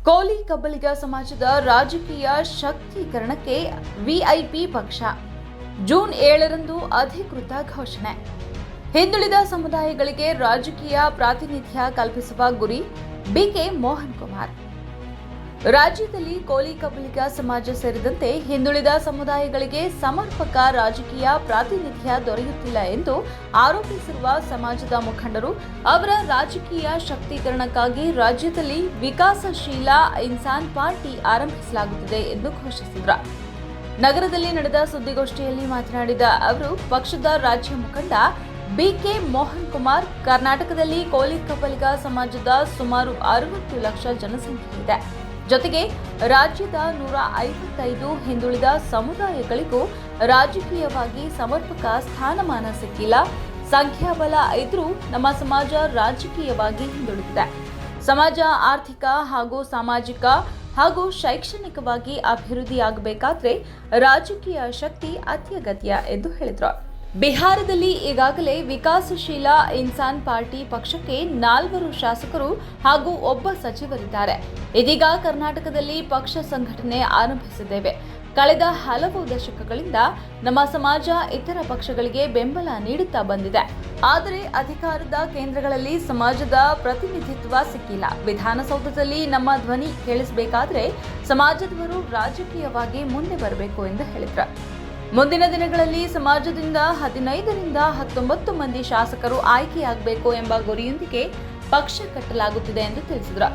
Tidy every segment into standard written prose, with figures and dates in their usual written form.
ಕೋಲಿ ಕಬ್ಬಲಿಗ ಸಮಾಜದ ರಾಜಕೀಯ ಶಕ್ತೀಕರಣಕ್ಕೆ ವಿಐಪಿ ಪಕ್ಷ ಜೂನ್ 7ರಂದು ಅಧಿಕೃತ ಘೋಷಣೆ. ಹಿಂದುಳಿದ ಸಮುದಾಯಗಳಿಗೆ ರಾಜಕೀಯ ಪ್ರಾತಿನಿಧ್ಯ ಕಲ್ಪಿಸುವ ಗುರಿ ಬಿಕೆ ಮೋಹನ್ ಕುಮಾರ್. ರಾಜ್ಯದಲ್ಲಿ ಕೋಲಿ ಕಬ್ಬಲಿಗ ಸಮಾಜ ಸೇರಿದಂತೆ ಹಿಂದುಳಿದ ಸಮುದಾಯಗಳಿಗೆ ಸಮರ್ಪಕ ರಾಜಕೀಯ ಪ್ರಾತಿನಿಧ್ಯ ದೊರೆಯುತ್ತಿಲ್ಲ ಎಂದು ಆರೋಪಿಸಿರುವ ಸಮಾಜದ ಮುಖಂಡರು ಅವರ ರಾಜಕೀಯ ಶಕ್ತೀಕರಣಕ್ಕಾಗಿ ರಾಜ್ಯದಲ್ಲಿ ವಿಕಾಸಶೀಲ ಇನ್ಸಾನ್ ಪಾರ್ಟಿ ಆರಂಭಿಸಲಾಗುತ್ತಿದೆ ಎಂದು ಘೋಷಿಸಿದರು. ನಗರದಲ್ಲಿ ನಡೆದ ಸುದ್ದಿಗೋಷ್ಠಿಯಲ್ಲಿ ಮಾತನಾಡಿದ ಅವರು, ಪಕ್ಷದ ರಾಜ್ಯ ಮುಖಂಡ ಬಿಕೆ ಮೋಹನ್ ಕುಮಾರ್, ಕರ್ನಾಟಕದಲ್ಲಿ ಕೋಲಿ ಕಬ್ಬಲಿಗ ಸಮಾಜದ ಸುಮಾರು 60 ಲಕ್ಷ ಜನಸಂಖ್ಯೆ ಇದೆ. ಜೊತೆಗೆ ರಾಜ್ಯದ 155 ಹಿಂದುಳಿದ ಸಮುದಾಯಗಳಿಗೂ ರಾಜಕೀಯವಾಗಿ ಸಮರ್ಪಕ ಸ್ಥಾನಮಾನ ಸಿಕ್ಕಿಲ್ಲ. ಸಂಖ್ಯಾಬಲ ಇದ್ರೂ ನಮ್ಮ ಸಮಾಜ ರಾಜಕೀಯವಾಗಿ ಹಿಂದುಳಿದಿದೆ. ಸಮಾಜ ಆರ್ಥಿಕ ಹಾಗೂ ಸಾಮಾಜಿಕ ಹಾಗೂ ಶೈಕ್ಷಣಿಕವಾಗಿ ಅಭಿವೃದ್ಧಿಯಾಗಬೇಕಾದ್ರೆ ರಾಜಕೀಯ ಶಕ್ತಿ ಅತ್ಯಗತ್ಯ ಎಂದು ಹೇಳಿದರು. ಬಿಹಾರದಲ್ಲಿ ಈಗಾಗಲೇ ವಿಕಾಸಶೀಲ ಇನ್ಸಾನ್ ಪಾರ್ಟಿ ಪಕ್ಷಕ್ಕೆ 4 ಶಾಸಕರು ಹಾಗೂ 1 ಸಚಿವರಿದ್ದಾರೆ. ಇದೀಗ ಕರ್ನಾಟಕದಲ್ಲಿ ಪಕ್ಷ ಸಂಘಟನೆ ಆರಂಭಿಸಿದ್ದೇವೆ. ಕಳೆದ ಹಲವು ದಶಕಗಳಿಂದ ನಮ್ಮ ಸಮಾಜ ಇತರ ಪಕ್ಷಗಳಿಗೆ ಬೆಂಬಲ ನೀಡುತ್ತಾ ಬಂದಿದೆ. ಆದರೆ ಅಧಿಕಾರದ ಕೇಂದ್ರಗಳಲ್ಲಿ ಸಮಾಜದ ಪ್ರತಿನಿಧಿತ್ವ ಸಿಕ್ಕಿಲ್ಲ. ವಿಧಾನಸೌಧದಲ್ಲಿ ನಮ್ಮ ಧ್ವನಿ ಕೇಳಿಸಬೇಕಾದ್ರೆ ಸಮಾಜದವರು ರಾಜಕೀಯವಾಗಿ ಮುಂದೆ ಬರಬೇಕು ಎಂದು ಹೇಳಿದರು. ಮುಂದಿನ ದಿನಗಳಲ್ಲಿ ಸಮಾಜದಿಂದ 15ರಿಂದ 19 ಮಂದಿ ಶಾಸಕರು ಆಯ್ಕೆಯಾಗಬೇಕು ಎಂಬ ಗುರಿಯೊಂದಿಗೆ ಪಕ್ಷ ಕಟ್ಟಲಾಗುತ್ತಿದೆ ಎಂದು ತಿಳಿಸಿದರು.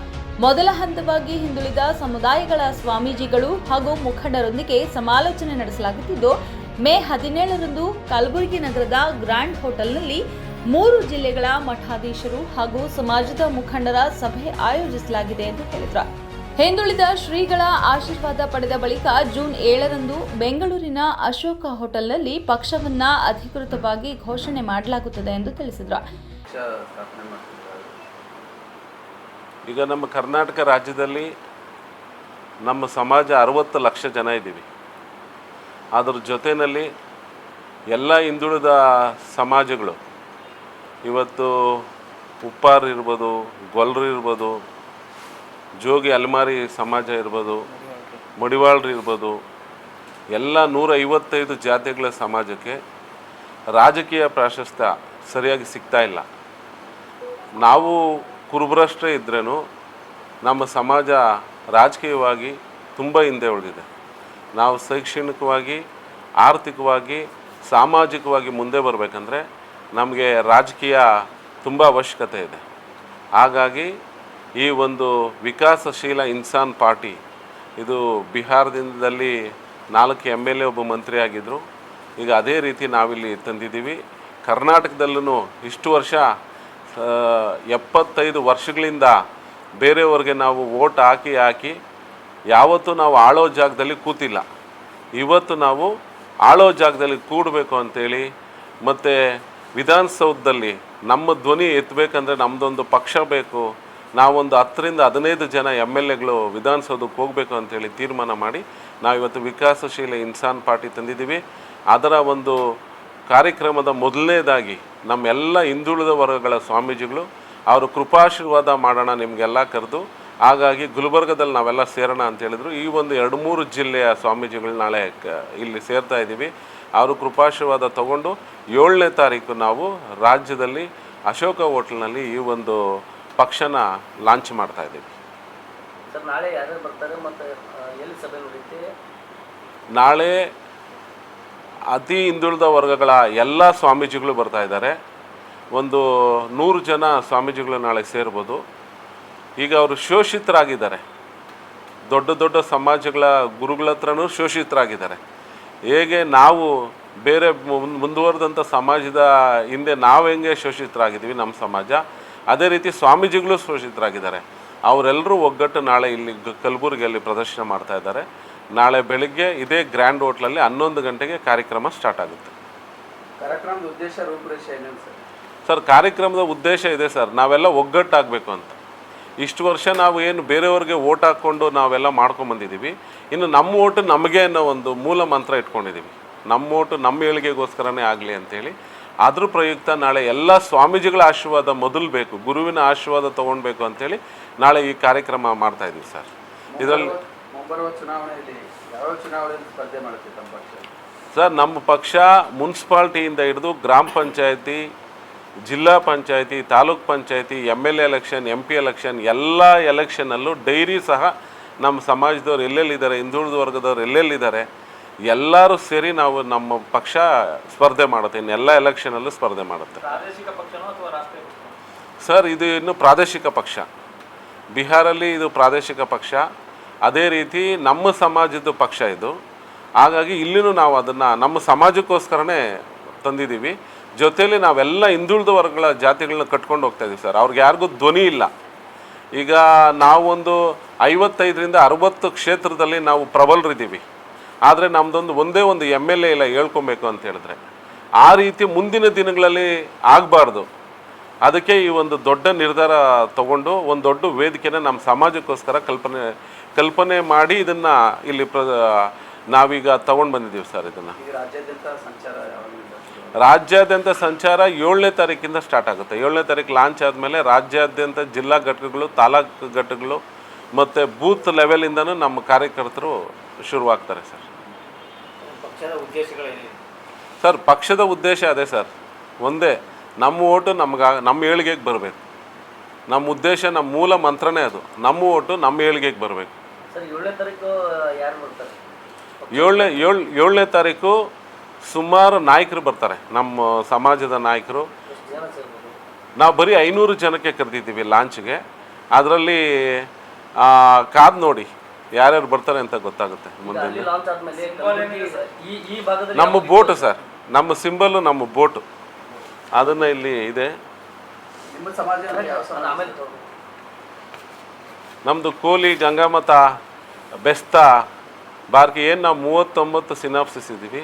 ಮೊದಲ ಹಂತವಾಗಿ ಹಿಂದುಳಿದ ಸಮುದಾಯಗಳ ಸ್ವಾಮೀಜಿಗಳು ಹಾಗೂ ಮುಖಂಡರೊಂದಿಗೆ ಸಮಾಲೋಚನೆ ನಡೆಸಲಾಗುತ್ತಿದ್ದು, ಮೇ 17ರಂದು ಕಲಬುರಗಿ ನಗರದ ಗ್ರ್ಯಾಂಡ್ ಹೋಟೆಲ್ನಲ್ಲಿ 3 ಜಿಲ್ಲೆಗಳ ಮಠಾಧೀಶರು ಹಾಗೂ ಸಮಾಜದ ಮುಖಂಡರ ಸಭೆ ಆಯೋಜಿಸಲಾಗಿದೆ ಎಂದು ಹೇಳಿದರು. ಹಿಂದುಳಿದ ಶ್ರೀಗಳ ಆಶೀರ್ವಾದ ಪಡೆದ ಬಳಿಕ ಜೂನ್ 7ರಂದು ಬೆಂಗಳೂರಿನ ಅಶೋಕ ಹೋಟೆಲ್ನಲ್ಲಿ ಪಕ್ಷವನ್ನ ಅಧಿಕೃತವಾಗಿ ಘೋಷಣೆ ಮಾಡಲಾಗುತ್ತದೆ ಎಂದು ತಿಳಿಸಿದರು. ಈಗ ನಮ್ಮ ಕರ್ನಾಟಕ ರಾಜ್ಯದಲ್ಲಿ ನಮ್ಮ ಸಮಾಜ 60 ಲಕ್ಷ ಜನ ಇದ್ದೀವಿ. ಅದರ ಜೊತೆಯಲ್ಲಿ ಎಲ್ಲ ಹಿಂದುಳಿದ ಸಮಾಜಗಳು, ಇವತ್ತು ಉಪ್ಪಾರ್ ಇರ್ಬೋದು, ಗೊಲ್ರು ಇರ್ಬೋದು, ಜೋಗಿ ಅಲ್ಮಾರಿ ಸಮಾಜ ಇರ್ಬೋದು, ಮಡಿವಾಳರು ಇರ್ಬೋದು, ಎಲ್ಲ 155 ಜಾತಿಗಳ ಸಮಾಜಕ್ಕೆ ರಾಜಕೀಯ ಪ್ರಾಶಸ್ತ್ಯ ಸರಿಯಾಗಿ ಸಿಗ್ತಾ ಇಲ್ಲ. ನಾವು ಕುರುಬರಷ್ಟೇ ಇದ್ರೂ ನಮ್ಮ ಸಮಾಜ ರಾಜಕೀಯವಾಗಿ ತುಂಬ ಹಿಂದೆ ಉಳಿದಿದೆ. ನಾವು ಶೈಕ್ಷಣಿಕವಾಗಿ, ಆರ್ಥಿಕವಾಗಿ, ಸಾಮಾಜಿಕವಾಗಿ ಮುಂದೆ ಬರಬೇಕಂದ್ರೆ ನಮಗೆ ರಾಜಕೀಯ ತುಂಬ ಅವಶ್ಯಕತೆ ಇದೆ. ಹಾಗಾಗಿ ಈ ಒಂದು ವಿಕಾಸಶೀಲ ಇನ್ಸಾನ್ ಪಾರ್ಟಿ, ಇದು ಬಿಹಾರದಿಂದದಲ್ಲಿ 4 MLA ಒಬ್ಬ ಮಂತ್ರಿ ಆಗಿದ್ದರು. ಈಗ ಅದೇ ರೀತಿ ನಾವಿಲ್ಲಿ ತಂದಿದ್ದೀವಿ. ಕರ್ನಾಟಕದಲ್ಲೂ ಇಷ್ಟು ವರ್ಷ 75 ವರ್ಷಗಳಿಂದ ಬೇರೆಯವ್ರಿಗೆ ನಾವು ವೋಟ್ ಹಾಕಿ ಯಾವತ್ತೂ ನಾವು ಆಳೋ ಜಾಗದಲ್ಲಿ ಕೂತಿಲ್ಲ. ಇವತ್ತು ನಾವು ಆಳೋ ಜಾಗದಲ್ಲಿ ಕೂಡಬೇಕು ಅಂತೇಳಿ, ಮತ್ತು ವಿಧಾನಸೌಧದಲ್ಲಿ ನಮ್ಮ ಧ್ವನಿ ಎತ್ತಬೇಕಂದ್ರೆ ನಮ್ಮದೊಂದು ಪಕ್ಷ ಬೇಕು, ನಾವೊಂದು 10ರಿಂದ 15 ಜನ MLAಗಳು ವಿಧಾನಸೌಧಕ್ಕೆ ಹೋಗಬೇಕು ಅಂತೇಳಿ ತೀರ್ಮಾನ ಮಾಡಿ ನಾವಿವತ್ತು ವಿಕಾಸಶೀಲ ಇನ್ಸಾನ್ ಪಾರ್ಟಿ ತಂದಿದ್ದೀವಿ. ಅದರ ಒಂದು ಕಾರ್ಯಕ್ರಮದ ಮೊದಲನೇದಾಗಿ ನಮ್ಮೆಲ್ಲ ಹಿಂದುಳಿದ ವರ್ಗಗಳ ಸ್ವಾಮೀಜಿಗಳು ಅವರು ಕೃಪಾಶೀರ್ವಾದ ಮಾಡೋಣ ನಿಮಗೆಲ್ಲ ಕರೆದು, ಹಾಗಾಗಿ ಗುಲ್ಬರ್ಗದಲ್ಲಿ ನಾವೆಲ್ಲ ಸೇರೋಣ ಅಂತ ಹೇಳಿದ್ರು. ಈ ಒಂದು 2-3 ಜಿಲ್ಲೆಯ ಸ್ವಾಮೀಜಿಗಳು ನಾಳೆ ಇಲ್ಲಿ ಸೇರ್ತಾ ಇದ್ದೀವಿ. ಅವರು ಕೃಪಾಶೀರ್ವಾದ ತಗೊಂಡು 7ನೇ ತಾರೀಕು ನಾವು ರಾಜ್ಯದಲ್ಲಿ ಅಶೋಕ ಹೋಟೆಲ್ನಲ್ಲಿ ಈ ಒಂದು ಪಕ್ಷನ ಲಾಂಚ್ ಮಾಡ್ತಾ ಇದ್ದೀವಿ. ಸರ್, ನಾಳೆ ಯಾರು ಬರ್ತಾರೆ ಮತ್ತು ಎಲ್ಲಿ ಸಭೆ ನಡೆಯುತ್ತೆ? ನಾಳೆ ಅತಿ ಹಿಂದುಳಿದ ವರ್ಗಗಳ ಎಲ್ಲ ಸ್ವಾಮೀಜಿಗಳು ಬರ್ತಾ ಇದ್ದಾರೆ. ಒಂದು 100 ಜನ ಸ್ವಾಮೀಜಿಗಳು ನಾಳೆ ಸೇರ್ಬೋದು. ಈಗ ಅವರು ಶೋಷಿತರಾಗಿದ್ದಾರೆ. ದೊಡ್ಡ ದೊಡ್ಡ ಸಮಾಜಗಳ ಗುರುಗಳ ಹತ್ರನೂ ಶೋಷಿತರಾಗಿದ್ದಾರೆ. ಹೇಗೆ ನಾವು ಬೇರೆ ಮುಂದುವರೆದಂಥ ಸಮಾಜದ ಹಿಂದೆ ನಾವು ಹೆಂಗೆ ಶೋಷಿತರಾಗಿದ್ದೀವಿ ನಮ್ಮ ಸಮಾಜ, ಅದೇ ರೀತಿ ಸ್ವಾಮೀಜಿಗಳು ಶೋಷಿತರಾಗಿದ್ದಾರೆ. ಅವರೆಲ್ಲರೂ ಒಗ್ಗಟ್ಟು ನಾಳೆ ಇಲ್ಲಿ ಕಲಬುರಗಿಯಲ್ಲಿ ಪ್ರದರ್ಶನ ಮಾಡ್ತಾ ಇದ್ದಾರೆ. ನಾಳೆ ಬೆಳಿಗ್ಗೆ ಇದೇ ಗ್ರ್ಯಾಂಡ್ ಹೋಟ್ಲಲ್ಲಿ 11 ಗಂಟೆಗೆ ಕಾರ್ಯಕ್ರಮ ಸ್ಟಾರ್ಟ್ ಆಗುತ್ತೆ. ಕಾರ್ಯಕ್ರಮದ ಉದ್ದೇಶ, ರೂಪುರೇಷೆ ಏನೇನು ಸರ್? ಸರ್, ಕಾರ್ಯಕ್ರಮದ ಉದ್ದೇಶ ಇದೆ ಸರ್, ನಾವೆಲ್ಲ ಒಗ್ಗಟ್ಟಾಗಬೇಕು ಅಂತ. ಇಷ್ಟು ವರ್ಷ ನಾವು ಏನು ಬೇರೆಯವ್ರಿಗೆ ಓಟ್ ಹಾಕ್ಕೊಂಡು ನಾವೆಲ್ಲ ಮಾಡ್ಕೊಂಬಂದಿದ್ದೀವಿ. ಇನ್ನು ನಮ್ಮ ಓಟು ನಮಗೆ ಅನ್ನೋ ಒಂದು ಮೂಲ ಮಂತ್ರ ಇಟ್ಕೊಂಡಿದ್ದೀವಿ. ನಮ್ಮ ಓಟು ನಮ್ಮ ಏಳಿಗೆಗೋಸ್ಕರನೇ ಆಗಲಿ ಅಂತೇಳಿ ಅದ್ರ ಪ್ರಯುಕ್ತ ನಾಳೆ ಎಲ್ಲ ಸ್ವಾಮೀಜಿಗಳ ಆಶೀರ್ವಾದ ಮೊದಲು ಬೇಕು, ಗುರುವಿನ ಆಶೀರ್ವಾದ ತೊಗೊಳ್ಬೇಕು ಅಂತೇಳಿ ನಾಳೆ ಈ ಕಾರ್ಯಕ್ರಮ ಮಾಡ್ತಾ ಇದ್ದೀವಿ ಸರ್. ಇದರಲ್ಲಿ ಮುಂಬರುವ ಚುನಾವಣೆಯಲ್ಲಿ ಯಾವ ಚುನಾವಣೆಯಲ್ಲಿ ಸ್ಪರ್ಧೆ ಮಾಡುತ್ತೆ ತಮ್ಮ ಪಕ್ಷ? ಸರ್, ನಮ್ಮ ಪಕ್ಷ ಮುನ್ಸಿಪಾಲ್ಟಿಯಿಂದ ಹಿಡಿದು ಗ್ರಾಮ ಪಂಚಾಯತಿ, ಜಿಲ್ಲಾ ಪಂಚಾಯತಿ, ತಾಲೂಕ್ ಪಂಚಾಯತಿ, MLA ಎಲೆಕ್ಷನ್, MP ಎಲೆಕ್ಷನ್, ಎಲ್ಲ ಎಲೆಕ್ಷನಲ್ಲೂ ಡೈರಿ ಸಹ ನಮ್ಮ ಸಮಾಜದವ್ರು ಎಲ್ಲೆಲ್ಲಿದ್ದಾರೆ, ಹಿಂದುಳಿದ ವರ್ಗದವ್ರು ಎಲ್ಲೆಲ್ಲಿದ್ದಾರೆ ಎಲ್ಲರೂ ಸೇರಿ ನಾವು ನಮ್ಮ ಪಕ್ಷ ಸ್ಪರ್ಧೆ ಮಾಡುತ್ತೆ. ಇನ್ನೆಲ್ಲ ಎಲೆಕ್ಷನಲ್ಲೂ ಸ್ಪರ್ಧೆ ಮಾಡುತ್ತೆ. ಪ್ರಾದೇಶಿಕ ಪಕ್ಷನೋ ಅಥವಾ ರಾಷ್ಟ್ರೀಯ ಪಕ್ಷ? ಸರ್, ಇದು ಇನ್ನು ಪ್ರಾದೇಶಿಕ ಪಕ್ಷ. ಬಿಹಾರಲ್ಲಿ ಇದು ಪ್ರಾದೇಶಿಕ ಪಕ್ಷ, ಅದೇ ರೀತಿ ನಮ್ಮ ಸಮಾಜದ ಪಕ್ಷ ಇದು. ಹಾಗಾಗಿ ಇಲ್ಲಿನೂ ನಾವು ಅದನ್ನು ನಮ್ಮ ಸಮಾಜಕ್ಕೋಸ್ಕರನೇ ತಂದಿದ್ದೀವಿ. ಜೊತೆಯಲ್ಲಿ ನಾವೆಲ್ಲ ಹಿಂದುಳಿದ ವರ್ಗಗಳ ಜಾತಿಗಳನ್ನ ಕಟ್ಕೊಂಡು ಹೋಗ್ತಾ ಇದ್ದೀವಿ ಸರ್. ಅವ್ರಿಗೆ ಯಾರಿಗೂ ಧ್ವನಿ ಇಲ್ಲ. ಈಗ ನಾವೊಂದು 55ರಿಂದ 60 ಕ್ಷೇತ್ರದಲ್ಲಿ ನಾವು ಪ್ರಬಲರಿದ್ದೀವಿ. ಆದರೆ ನಮ್ಮದೊಂದು ಒಂದೇ ಒಂದು MLA ಇಲ್ಲ ಹೇಳ್ಕೊಬೇಕು ಅಂತ ಹೇಳಿದ್ರೆ. ಆ ರೀತಿ ಮುಂದಿನ ದಿನಗಳಲ್ಲಿ ಆಗಬಾರ್ದು. ಅದಕ್ಕೆ ಈ ಒಂದು ದೊಡ್ಡ ನಿರ್ಧಾರ ತಗೊಂಡು ಒಂದು ದೊಡ್ಡ ವೇದಿಕೆನ ನಮ್ಮ ಸಮಾಜಕ್ಕೋಸ್ಕರ ಕಲ್ಪನೆ ಮಾಡಿ ಇದನ್ನು ಇಲ್ಲಿ ನಾವೀಗ ತಗೊಂಡು ಬಂದಿದ್ದೀವಿ ಸರ್. ಇದನ್ನು ಈಗ ರಾಜ್ಯಾದ್ಯಂತ ಸಂಚಾರ ಯಾವಾಗಿಂದ ಶುರು? ರಾಜ್ಯಾದ್ಯಂತ ಸಂಚಾರ 7ನೇ ತಾರೀಕಿಂದ ಸ್ಟಾರ್ಟ್ ಆಗುತ್ತೆ. 7ನೇ ತಾರೀಕು ಲಾಂಚ್ ಆದಮೇಲೆ ರಾಜ್ಯಾದ್ಯಂತ ಜಿಲ್ಲಾ ಘಟಕಗಳು, ತಾಲೂಕು ಘಟಕಗಳು ಮತ್ತು ಬೂತ್ ಲೆವೆಲಿಂದನೂ ನಮ್ಮ ಕಾರ್ಯಕರ್ತರು ಶುರುವಾಗ್ತಾರೆ ಸರ್. ಪಕ್ಷದ ಉದ್ದೇಶಗಳೇನಿದೆ ಸರ್? ಪಕ್ಷದ ಉದ್ದೇಶ ಅದೇ ಸರ್, ಒಂದೇ, ನಮ್ಮ ಓಟು ನಮ್ಮ ಏಳಿಗೆಗೆ ಬರಬೇಕು. ನಮ್ಮ ಉದ್ದೇಶ, ನಮ್ಮ ಮೂಲ ಮಂತ್ರನೇ ಅದು, ನಮ್ಮ ಓಟು ನಮ್ಮ ಏಳಿಗೆಗೆ ಬರಬೇಕು. ಸರ್ 7ನೇ ತಾರೀಕು ಯಾರು ಬರ್ತಾರೆ? 7ನೇ ತಾರೀಕು ಸುಮಾರು ನಾಯಕರು ಬರ್ತಾರೆ, ನಮ್ಮ ಸಮಾಜದ ನಾಯಕರು. ಎಷ್ಟು ಜನ ಸೇರ್ಬೋದು? ನಾವು ಬರೀ 500 ಜನಕ್ಕೆ ಕರೆದಿದ್ದೀವಿ ಲಾಂಚ್ಗೆ. ಅದರಲ್ಲಿ ಕಾದು ನೋಡಿ ಯಾರ್ಯಾರು ಬರ್ತಾರೆ ಅಂತ ಗೊತ್ತಾಗುತ್ತೆ ಮುಂದೆ. ಅಲ್ಲಿ ಲಾಂಚ್ ಆದ್ಮೇಲೆ ಈ ಭಾಗದಲ್ಲಿ ನಮ್ಮ ಬೋಟು ಸರ್, ನಮ್ಮ ಸಿಂಬಲ್ಲು ನಮ್ಮ ಬೋಟು, ಅದನ್ನು ಇಲ್ಲಿ ಇದೆ. ನಿಮ್ಮ ಸಮಾಜ ಯಾವ ಸಮಾಜ? ಆಮೇಲೆ ತಗೊಂಡು ನಮ್ಮದು ಕೋಲಿ, ಗಂಗಾಮತ, ಬೆಸ್ತ, ಬಾರ್ಕಿ, ಏನು ನಾವು 39 ಸಿನಾಪ್ಸಿಸ್ ಇದ್ದೀವಿ.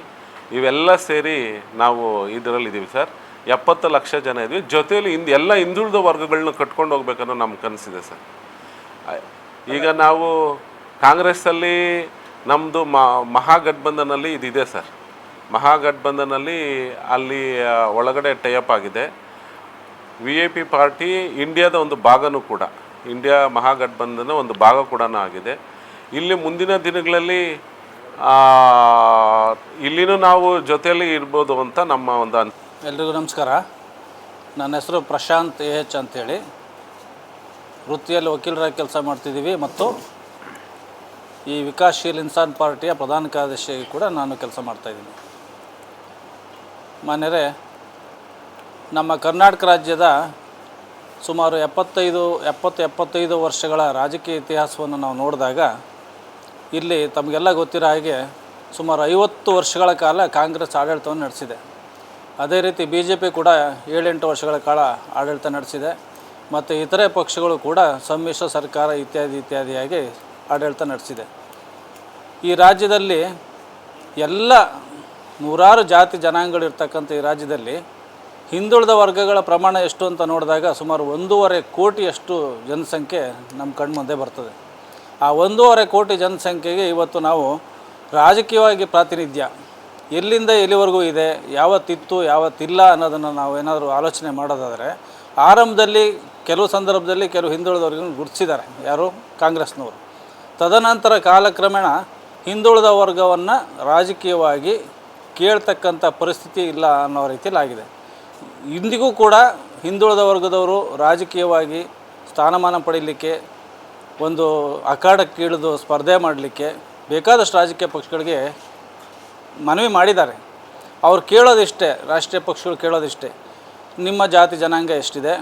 ಇವೆಲ್ಲ ಸೇರಿ ನಾವು ಇದರಲ್ಲಿದ್ದೀವಿ ಸರ್. 70 ಲಕ್ಷ ಜನ ಇದ್ವಿ. ಜೊತೆಯಲ್ಲಿ ಎಲ್ಲ ಹಿಂದುಳಿದ ವರ್ಗಗಳನ್ನ ಕಟ್ಕೊಂಡು ಹೋಗ್ಬೇಕನ್ನೋ ನಮ್ಮ ಕನಸಿದೆ ಸರ್. ಈಗ ನಾವು ಕಾಂಗ್ರೆಸ್ಸಲ್ಲಿ ನಮ್ಮದು ಮಹಾಗಠಬಂಧನಲ್ಲಿ ಇದಿದೆ ಸರ್. ಮಹಾಗಠಬಂಧನಲ್ಲಿ ಅಲ್ಲಿ ಒಳಗಡೆ ಟೈಅಪ್ ಆಗಿದೆ. VIP ಪಾರ್ಟಿ ಇಂಡಿಯಾದ ಒಂದು ಭಾಗನೂ ಕೂಡ, ಇಂಡಿಯಾ ಮಹಾಗಠಬಂಧನ ಒಂದು ಭಾಗ ಕೂಡ ಆಗಿದೆ. ಇಲ್ಲಿ ಮುಂದಿನ ದಿನಗಳಲ್ಲಿ ಇಲ್ಲಿನೂ ನಾವು ಜೊತೆಯಲ್ಲಿ ಇರ್ಬೋದು ಅಂತ ನಮ್ಮ ಒಂದು ಎಲ್ರಿಗೂ ನಮಸ್ಕಾರ. ನನ್ನ ಹೆಸರು ಪ್ರಶಾಂತ್ AH ಅಂತೇಳಿ. ವೃತ್ತಿಯಲ್ಲಿ ವಕೀಲರಾಗಿ ಕೆಲಸ ಮಾಡ್ತಿದ್ದೀವಿ ಮತ್ತು ಈ ವಿಕಾಸಶೀಲ್ ಇನ್ಸಾನ್ ಪಾರ್ಟಿಯ ಪ್ರಧಾನ ಕಾರ್ಯದರ್ಶಿಯಾಗಿ ಕೂಡ ನಾನು ಕೆಲಸ ಮಾಡ್ತಾಯಿದ್ದೀನಿ. ಮಾನ್ಯರೇ, ನಮ್ಮ ಕರ್ನಾಟಕ ರಾಜ್ಯದ ಸುಮಾರು 75 ವರ್ಷಗಳ ರಾಜಕೀಯ ಇತಿಹಾಸವನ್ನು ನಾವು ನೋಡಿದಾಗ ಇಲ್ಲಿ ತಮಗೆಲ್ಲ ಗೊತ್ತಿರೋ ಹಾಗೆ ಸುಮಾರು 50 ವರ್ಷಗಳ ಕಾಲ ಕಾಂಗ್ರೆಸ್ ಆಡಳಿತವನ್ನು ನಡೆಸಿದೆ. ಅದೇ ರೀತಿ BJP ಕೂಡ 7-8 ವರ್ಷಗಳ ಕಾಲ ಆಡಳಿತ ನಡೆಸಿದೆ ಮತ್ತು ಇತರೆ ಪಕ್ಷಗಳು ಕೂಡ ಸಮ್ಮಿಶ್ರ ಸರ್ಕಾರ ಇತ್ಯಾದಿಯಾಗಿ ಆಡಳಿತ ನಡೆಸಿದೆ. ಈ ರಾಜ್ಯದಲ್ಲಿ ಎಲ್ಲ ನೂರಾರು ಜಾತಿ ಜನಾಂಗಗಳಿರ್ತಕ್ಕಂಥ ಈ ರಾಜ್ಯದಲ್ಲಿ ಹಿಂದುಳಿದ ವರ್ಗಗಳ ಪ್ರಮಾಣ ಎಷ್ಟು ಅಂತ ನೋಡಿದಾಗ ಸುಮಾರು 1.5 ಕೋಟಿಯಷ್ಟು ಜನಸಂಖ್ಯೆ ನಮ್ಮ ಕಣ್ಮುಂದೆ ಬರ್ತದೆ. ಆ 1.5 ಕೋಟಿ ಜನಸಂಖ್ಯೆಗೆ ಇವತ್ತು ನಾವು ರಾಜಕೀಯವಾಗಿ ಪ್ರಾತಿನಿಧ್ಯ ಎಲ್ಲಿಂದ ಎಲ್ಲಿವರೆಗೂ ಇದೆ, ಯಾವತ್ತಿತ್ತು ಯಾವತ್ತಿಲ್ಲ ಅನ್ನೋದನ್ನು ನಾವು ಏನಾದರೂ ಆಲೋಚನೆ ಮಾಡೋದಾದರೆ, ಆರಂಭದಲ್ಲಿ ಕೆಲವು ಸಂದರ್ಭದಲ್ಲಿ ಕೆಲವು ಹಿಂದುಳಿದವರ್ಗನ ಗುರುತಿಸಿದ್ದಾರೆ, ಯಾರು? ಕಾಂಗ್ರೆಸ್ನವರು. ತದನಂತರ ಕಾಲಕ್ರಮೇಣ ಹಿಂದುಳಿದ ವರ್ಗವನ್ನು ರಾಜಕೀಯವಾಗಿ ಕೇಳ್ತಕ್ಕಂಥ ಪರಿಸ್ಥಿತಿ ಇಲ್ಲ ಅನ್ನೋ ರೀತಿಯಲ್ಲಿ ಆಗಿದೆ. ಇಂದಿಗೂ ಕೂಡ ಹಿಂದುಳಿದ ವರ್ಗದವರು ರಾಜಕೀಯವಾಗಿ ಸ್ಥಾನಮಾನ ಪಡೀಲಿಕ್ಕೆ, ಒಂದು ಅಖಾಡಕ್ಕೆ ಇಳಿದು ಸ್ಪರ್ಧೆ ಮಾಡಲಿಕ್ಕೆ ಬೇಕಾದಷ್ಟು ರಾಜಕೀಯ ಪಕ್ಷಗಳಿಗೆ ಮನವಿ ಮಾಡಿದ್ದಾರೆ. ಅವ್ರು ಕೇಳೋದಿಷ್ಟೇ, ರಾಷ್ಟ್ರೀಯ ಪಕ್ಷಗಳು ಕೇಳೋದಿಷ್ಟೇ, ನಿಮ್ಮ ಜಾತಿ ಜನಾಂಗ ಎಷ್ಟಿದೆ,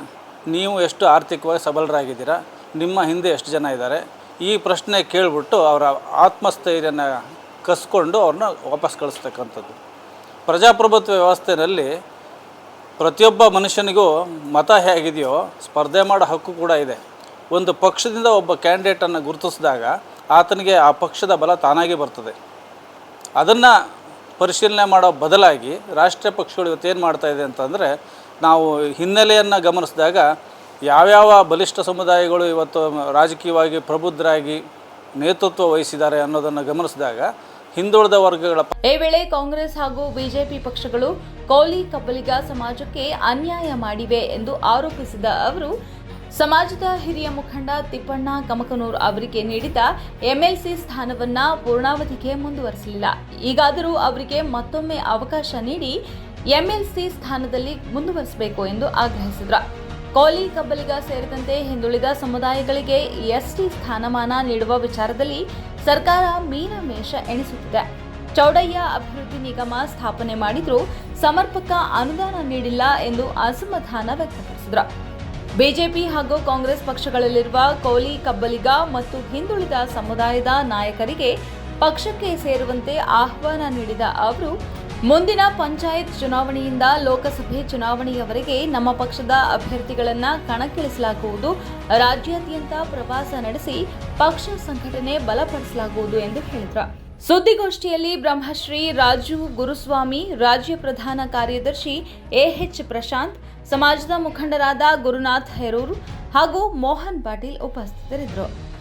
ನೀವು ಎಷ್ಟು ಆರ್ಥಿಕವಾಗಿ ಸಬಲರಾಗಿದ್ದೀರಾ, ನಿಮ್ಮ ಹಿಂದೆ ಎಷ್ಟು ಜನ ಇದ್ದಾರೆ, ಈ ಪ್ರಶ್ನೆ ಕೇಳಿಬಿಟ್ಟು ಅವರ ಆತ್ಮಸ್ಥೈರ್ಯನ ಕಸ್ಕೊಂಡು ಅವ್ರನ್ನ ವಾಪಸ್ ಕಳಿಸ್ತಕ್ಕಂಥದ್ದು. ಪ್ರಜಾಪ್ರಭುತ್ವ ವ್ಯವಸ್ಥೆಯಲ್ಲಿ ಪ್ರತಿಯೊಬ್ಬ ಮನುಷ್ಯನಿಗೂ ಮತ ಹೇಗಿದೆಯೋ ಸ್ಪರ್ಧೆ ಮಾಡೋ ಹಕ್ಕು ಕೂಡ ಇದೆ. ಒಂದು ಪಕ್ಷದಿಂದ ಒಬ್ಬ ಕ್ಯಾಂಡಿಡೇಟನ್ನು ಗುರುತಿಸಿದಾಗ ಆತನಿಗೆ ಆ ಪಕ್ಷದ ಬಲ ತಾನಾಗಿ ಬರ್ತದೆ. ಅದನ್ನು ಪರಿಶೀಲನೆ ಮಾಡೋ ಬದಲಾಗಿ ರಾಷ್ಟ್ರೀಯ ಪಕ್ಷಗಳು ಇವತ್ತೇನು ಮಾಡ್ತಾಯಿದೆ ಅಂತಂದರೆ, ನಾವು ಹಿನ್ನೆಲೆಯನ್ನು ಗಮನಿಸಿದಾಗ ಯಾವ್ಯಾವ ಬಲಿಷ್ಠ ಸಮುದಾಯಗಳು ಇವತ್ತು ರಾಜಕೀಯವಾಗಿ ಪ್ರಬುದ್ಧರಾಗಿ ನೇತೃತ್ವ ವಹಿಸಿದ್ದಾರೆ ಅನ್ನೋದನ್ನು ಗಮನಿಸಿದಾಗ ಹಿಂದುಳಿದ ವರ್ಗಗಳ ಈ ವೇಳೆ ಕಾಂಗ್ರೆಸ್ ಹಾಗೂ ಬಿಜೆಪಿ ಪಕ್ಷಗಳು ಕೋಲಿ ಕಬ್ಬಲಿಗ ಸಮಾಜಕ್ಕೆ ಅನ್ಯಾಯ ಮಾಡಿವೆ ಎಂದು ಆರೋಪಿಸಿದ ಅವರು ಸಮಾಜದ ಹಿರಿಯ ಮುಖಂಡ ತಿಪ್ಪಣ್ಣ ಕಮಕನೂರ್ ಅವರಿಗೆ ನೀಡಿದ ಎಂಎಲ್ಸಿ ಸ್ಥಾನವನ್ನ ಪೂರ್ಣಾವಧಿಗೆ ಮುಂದುವರಿಸಲಿಲ್ಲ. ಈಗಾದರೂ ಅವರಿಗೆ ಮತ್ತೊಮ್ಮೆ ಅವಕಾಶ ನೀಡಿ ಎಂಎಲ್ಸಿ ಸ್ಥಾನದಲ್ಲಿ ಮುಂದುವರಿಸಬೇಕು ಎಂದು ಆಗ್ರಹಿಸಿದರು. ಕೋಲಿ ಕಬ್ಬಲಿಗ ಸೇರಿದಂತೆ ಹಿಂದುಳಿದ ಸಮುದಾಯಗಳಿಗೆ ಎಸ್ಟಿ ಸ್ಥಾನಮಾನ ನೀಡುವ ವಿಚಾರದಲ್ಲಿ ಸರ್ಕಾರ ಮೀನಮೇಷ ಎಣಿಸುತ್ತಿದೆ. ಚೌಡಯ್ಯ ಅಭಿವೃದ್ಧಿ ನಿಗಮ ಸ್ಥಾಪನೆ ಮಾಡಿದ್ರೂ ಸಮರ್ಪಕ ಅನುದಾನ ನೀಡಿಲ್ಲ ಎಂದು ಅಸಮಾಧಾನ ವ್ಯಕ್ತಪಡಿಸಿದರು. ಬಿಜೆಪಿ ಹಾಗೂ ಕಾಂಗ್ರೆಸ್ ಪಕ್ಷಗಳಲ್ಲಿರುವ ಕೋಲಿ ಕಬ್ಬಲಿಗ ಮತ್ತು ಹಿಂದುಳಿದ ಸಮುದಾಯದ ನಾಯಕರಿಗೆ ಪಕ್ಷಕ್ಕೆ ಸೇರುವಂತೆ ಆಹ್ವಾನ ನೀಡಿದ ಅವರು, ಮುಂದಿನ ಪಂಚಾಯತ್ ಚುನಾವಣೆಯಿಂದ ಲೋಕಸಭೆ ಚುನಾವಣೆಯವರೆಗೆ ನಮ್ಮ ಪಕ್ಷದ ಅಭ್ಯರ್ಥಿಗಳನ್ನು ಕಣಕ್ಕಿಳಿಸಲಾಗುವುದು, ರಾಜ್ಯಾದ್ಯಂತ ಪ್ರವಾಸ ನಡೆಸಿ ಪಕ್ಷ ಸಂಘಟನೆ ಬಲಪಡಿಸಲಾಗುವುದು ಎಂದು ಹೇಳಿದರು. ಸುದ್ದಿಗೋಷ್ಠಿಯಲ್ಲಿ ಬ್ರಹ್ಮಶ್ರೀ ರಾಜು ಗುರುಸ್ವಾಮಿ, ರಾಜ್ಯ ಪ್ರಧಾನ ಕಾರ್ಯದರ್ಶಿ ಎಎಚ್ ಪ್ರಶಾಂತ್, ಸಮಾಜದ ಮುಖಂಡರಾದ ಗುರುನಾಥ್ ಹೆರೂರ್ ಹಾಗೂ ಮೋಹನ್ ಪಾಟೀಲ್ ಉಪಸ್ಥಿತರಿದ್ದರು.